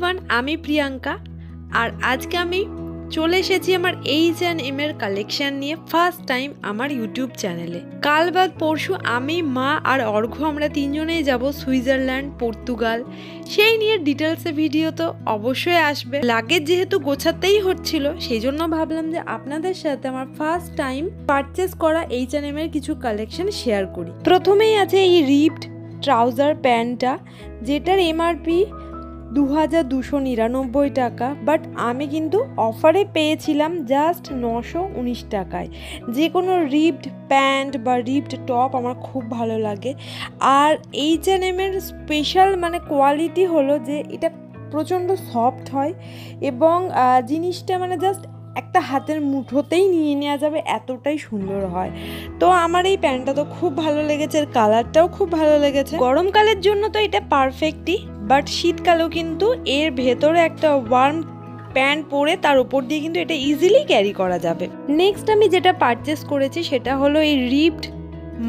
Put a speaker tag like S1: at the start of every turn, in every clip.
S1: Everyone, আমি প্রিয়াঙ্কা। আর আজকে আমি চলে এসেছি আমার H&M এর কালেকশন নিয়ে ফার্স্ট টাইম আমার ইউটিউব চ্যানেলে। কাল বাদ পরশু আমি, মা আর অর্ঘ্য আমরা তিনজনেই যাব সুইজারল্যান্ড, পর্তুগাল। সেই নিয়ে ডিটেলসে ভিডিও তো অবশ্যই আসবে। লাগেজ যেহেতু গোছাতেই হচ্ছিল, সেই জন্য ভাবলাম যে আপনাদের সাথে আমার ফার্স্ট টাইম পারচেস করা H&M এর কিছু কালেকশন শেয়ার করি। প্রথমেই আছে এই রিপড ট্রাউজার প্যান্টটা, যেটার এমআরপি 2299 টাকা, বাট আমি কিন্তু অফারে পেয়েছিলাম জাস্ট 919 টাকায়। যে কোনো রিপড প্যান্ট বা রিপড টপ আমার খুব ভালো লাগে। আর H&M এর স্পেশাল কোয়ালিটি হলো যে এটা প্রচণ্ড সফট হয় এবং জিনিসটা জাস্ট একটা হাতের মুঠোতেই নিয়ে নেওয়া যাবে, এতটাই সুন্দর হয়। তো আমার এই প্যান্টটা তো খুব ভালো লেগেছে, এর কালারটাও খুব ভালো লেগেছে। গরমকালের জন্য তো এটা পারফেক্টই, বাট শীতকালেও কিন্তু এর ভেতরে একটা ওয়ার্ম প্যান্ট পরে তার উপর দিয়ে কিন্তু এটা ইজিলি ক্যারি করা যাবে। নেক্সট আমি যেটা পারচেস করেছি সেটা হলো এই রিপড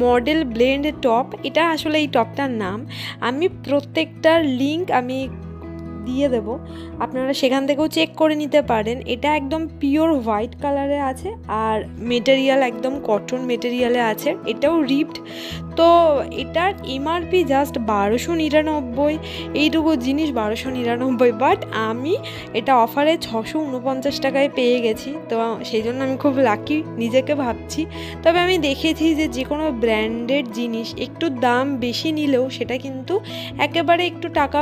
S1: মডেল ব্লেন্ড টপ। এটা আসলে এই টপটার নাম, আমি প্রত্যেকটার লিঙ্ক আমি দিয়ে দেব, আপনারা সেখান থেকেও চেক করে নিতে পারেন। এটা একদম পিওর হোয়াইট কালারে আছে আর মেটেরিয়াল একদম কটন মেটেরিয়ালে আছে। এটাও রিপড। তো এটার এমআরপি জাস্ট 1299, এইটুকু জিনিস 1299, বাট আমি এটা অফারে 649 টাকায় পেয়ে গেছি। তো সেই জন্য আমি খুব লাকি নিজেকে ভাবছি। তবে আমি দেখেছি যে কোনো ব্র্যান্ডেড জিনিস একটু দাম বেশি নিলেও সেটা কিন্তু একেবারে একটু টাকা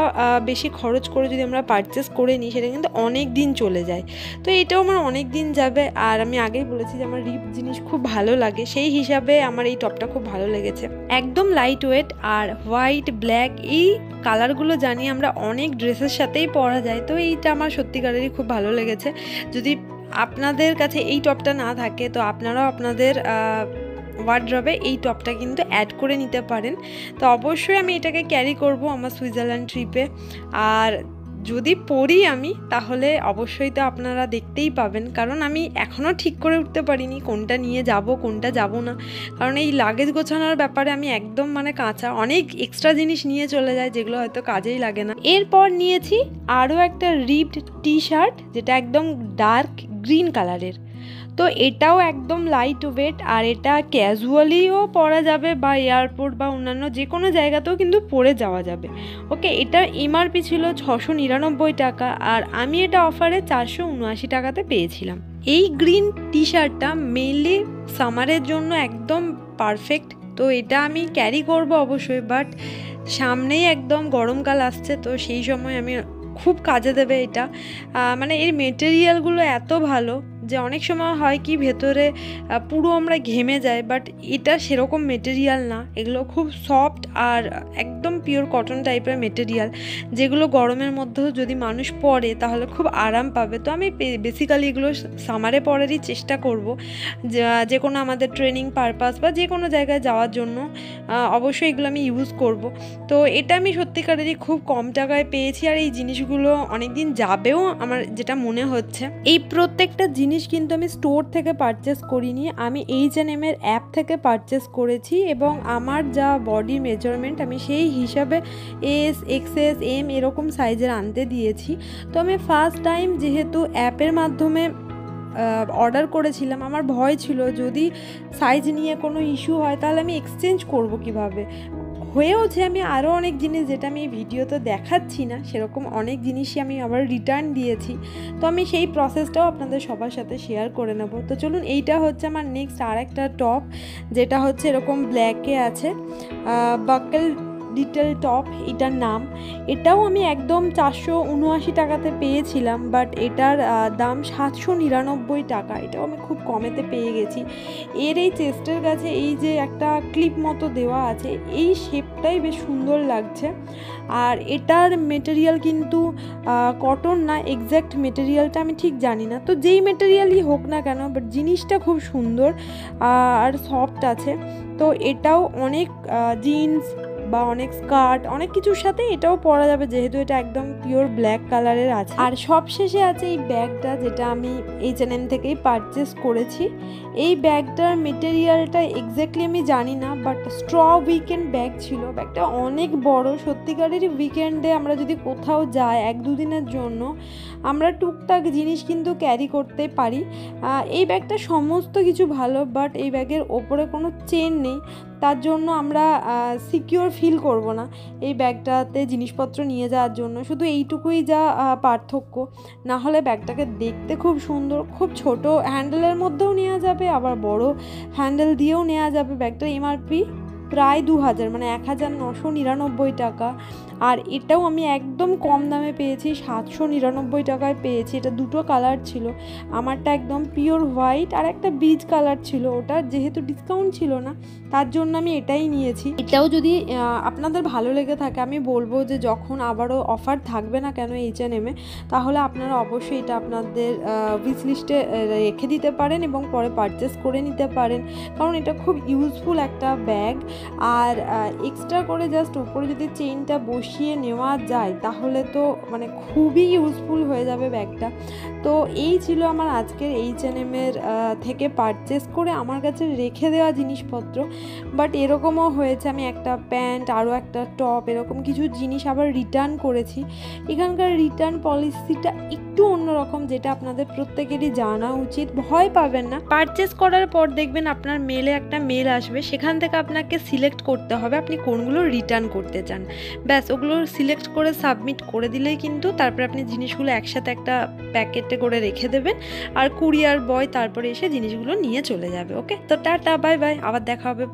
S1: বেশি খরচ করে যদি আমরা পারচেস করে নিই, সেটা কিন্তু অনেক দিন চলে যায়। তো এটাও আমার অনেক দিন যাবে। আর আমি আগেই বলেছি যে আমার রিপ জিনিস খুব ভালো লাগে, সেই হিসাবে আমার এই টপটা খুব ভালো লেগেছে। একদম লাইট ওয়েট আর হোয়াইট ব্ল্যাক এই কালারগুলো জানি আমরা অনেক ড্রেসের সাথেই পরা যায়। তো এইটা আমার সত্যিকারেরই খুব ভালো লেগেছে। যদি আপনাদের কাছে এই টপটা না থাকে তো আপনারাও আপনাদের ওয়ার্ড্রবে এই টপটা কিন্তু অ্যাড করে নিতে পারেন। তো অবশ্যই আমি এটাকে ক্যারি করব আমার সুইজারল্যান্ড ট্রিপে। আর যদি পরি আমি, তাহলে অবশ্যই তো আপনারা দেখতেই পাবেন, কারণ আমি এখনও ঠিক করে উঠতে পারিনি কোনটা নিয়ে যাব কোনটা যাব না। কারণ এই লাগেজ গোছানোর ব্যাপারে আমি একদম কাঁচা, অনেক এক্সট্রা জিনিস নিয়ে চলে যায় যেগুলো হয়তো কাজেই লাগে না। এরপর নিয়েছি আরও একটা রিপড টি শার্ট, যেটা একদম ডার্ক গ্রিন কালারের। তো এটাও একদম লাইট ওয়েট আর এটা ক্যাজুয়ালিও পরা যাবে বা এয়ারপোর্ট বা অন্যান্য যে কোনো জায়গাতেও কিন্তু পরে যাওয়া যাবে। ওকে, এটার এমআরপি ছিল 699 টাকা আর আমি এটা অফারে 479 টাকাতে পেয়েছিলাম। এই গ্রিন টি শার্টটা মেইনলি সামারের জন্য একদম পারফেক্ট। তো এটা আমি ক্যারি করব অবশ্যই, বাট সামনেই একদম গরমকাল আসছে, তো সেই সময় আমি খুব কাজে দেবে এটা। এর মেটেরিয়ালগুলো এত ভালো যে অনেক সময় হয় কি ভেতরে পুরো আমরা ঘেমে যাই, বাট এটা সেরকম মেটেরিয়াল না। এগুলো খুব সফট আর একদম পিওর কটন টাইপের মেটেরিয়াল, যেগুলো গরমের মধ্যেও যদি মানুষ পরে তাহলে খুব আরাম পাবে। তো আমি বেসিক্যালি এগুলো সামারে পরারই চেষ্টা করব, যে কোনো আমাদের ট্রেনিং পারপাস বা যে কোনো জায়গায় যাওয়ার জন্য অবশ্যই এগুলো আমি ইউজ করব। তো এটা আমি সত্যিকারেরই খুব কম টাকায় পেয়েছি আর এই জিনিসগুলো অনেক দিন যাবেও আমার যেটা মনে হচ্ছে। এই প্রত্যেকটা জিনিস কিন্তু আমি স্টোর থেকে পারচেস করিনি, আমি H&M এর অ্যাপ থেকে পারচেস করেছি এবং আমার যা বডি মেজারমেন্ট আমি সেই হিসাবে S, XS, M এরকম সাইজের আনতে দিয়েছি। তো আমি ফার্স্ট টাইম যেহেতু অ্যাপের মাধ্যমে অর্ডার করেছিলাম, আমার ভয় ছিল যদি সাইজ নিয়ে কোনো ইস্যু হয় তাহলে আমি এক্সচেঞ্জ করব কিভাবে। হয়েওছে, আমি আরও অনেক জিনিস যেটা আমি এই ভিডিওতে দেখাচ্ছি না সেরকম অনেক জিনিসই আমি আবার রিটার্ন দিয়েছি। তো আমি সেই প্রসেসটাও আপনাদের সবার সাথে শেয়ার করে নেব। তো চলুন, এইটা হচ্ছে আমার নেক্সট আর একটা টপ, যেটা হচ্ছে এরকম ব্ল্যাকে আছে, বাকেল ডিটেল টপ এটার নাম। এটাও আমি একদম 479 টাকাতে পেয়েছিলাম, বাট এটার দাম 799 টাকা। এটাও আমি খুব কমেতে পেয়ে গেছি। এর এই চেস্টের কাছে এই যে একটা ক্লিপ মতো দেওয়া আছে, এই শেপটাই বেশ সুন্দর লাগছে। আর এটার মেটেরিয়াল কিন্তু কটন না, এক্স্যাক্ট মেটেরিয়ালটা আমি ঠিক জানি না। তো যেই মেটেরিয়ালই হোক না কেন, বাট জিনিসটা খুব সুন্দর আর সফট আছে। তো এটাও অনেক জিন্স বা অনেক স্কার্ট অনেক কিছুর সাথে এটাও পরা যাবে, যেহেতু এটা একদম পিওর ব্ল্যাক কালারের আছে। আর সবশেষে আছে এই ব্যাগটা, যেটা আমি H&M থেকেই পারচেস করেছি। এই ব্যাগটার মেটেরিয়ালটা এক্স্যাক্টলি আমি জানি না, বাট স্ট্র উইকেন্ড ব্যাগ ছিল। ব্যাগটা অনেক বড়, সত্যিকারেরই উইকেন্ডে আমরা যদি কোথাও যাই 1-2 দিনের জন্য আমরা টুকটাক জিনিস কিন্তু ক্যারি করতে পারি। এই ব্যাগটা সমস্ত কিছু ভালো, বাট এই ব্যাগের ওপরে কোনো চেন নেই, তার জন্য আমরা সিকিউর ফিল করব না এই ব্যাগটাতে জিনিসপত্র নিয়ে যাওয়ার জন্য। শুধু এইটুকুই যা পার্থক্য, না হলে ব্যাগটাকে দেখতে খুব সুন্দর, খুব ছোট হ্যান্ডেলের মধ্যেও নেওয়া যাবে, আবার বড় হ্যান্ডেল দিয়েও নেওয়া যাবে। ব্যাগটার এমআরপি প্রায় 2000, মানে 1999 টাকা। আর এটাও আমি একদম কম দামে পেয়েছি, 799 টাকায় পেয়েছি। এটা দুটো কালার ছিল, আমারটা একদম পিওর হোয়াইট আর একটা বীজ কালার ছিল। ওটা যেহেতু ডিসকাউন্ট ছিল না, তার জন্য আমি এটাই নিয়েছি। এটাও যদি আপনাদের ভালো লেগে থাকে, আমি বলবো যে যখন আবারও অফার থাকবে না কেন H&M-এ, তাহলে আপনারা অবশ্যই এটা আপনাদের উইশ লিস্টে রেখে দিতে পারেন এবং পরে পারচেস করে নিতে পারেন, কারণ এটা খুব ইউজফুল একটা ব্যাগ। আর এক্সট্রা করে জাস্ট উপরে যদি চেইনটা বসিয়ে নেওয়া যায় তাহলে তো মানে খুবই ইউজফুল হয়ে যাবে ব্যাগটা। তো এই ছিল আমার আজকের H&M-এর থেকে পারচেস করে আমার কাছে রেখে দেওয়া জিনিসপত্র। বাট এরকমও হয়েছে আমি একটা প্যান্ট, আরও একটা টপ, এরকম কিছু জিনিস আবার রিটার্ন করেছি। এখানকার রিটার্ন পলিসিটা একটু অন্যরকম, যেটা আপনাদের প্রত্যেকেরই জানা উচিত। ভয় পাবেন না, পারচেস করার পর দেখবেন আপনার মেলে একটা মেল আসবে, সেখান থেকে আপনাকে সিলেক্ট করতে হবে আপনি কোনগুলো রিটার্ন করতে চান। ব্যাস ওগুলো সিলেক্ট করে সাবমিট করে দিলেই কিন্তু তারপরে আপনি জিনিসগুলো একসাথে একটা প্যাকেটে করে রেখে দেবেন, আর কুরিয়ার বয় তারপরে এসে জিনিসগুলো নিয়ে চলে যাবে। ওকে, তো টাটা, বাই বাই, আবার দেখা হবে।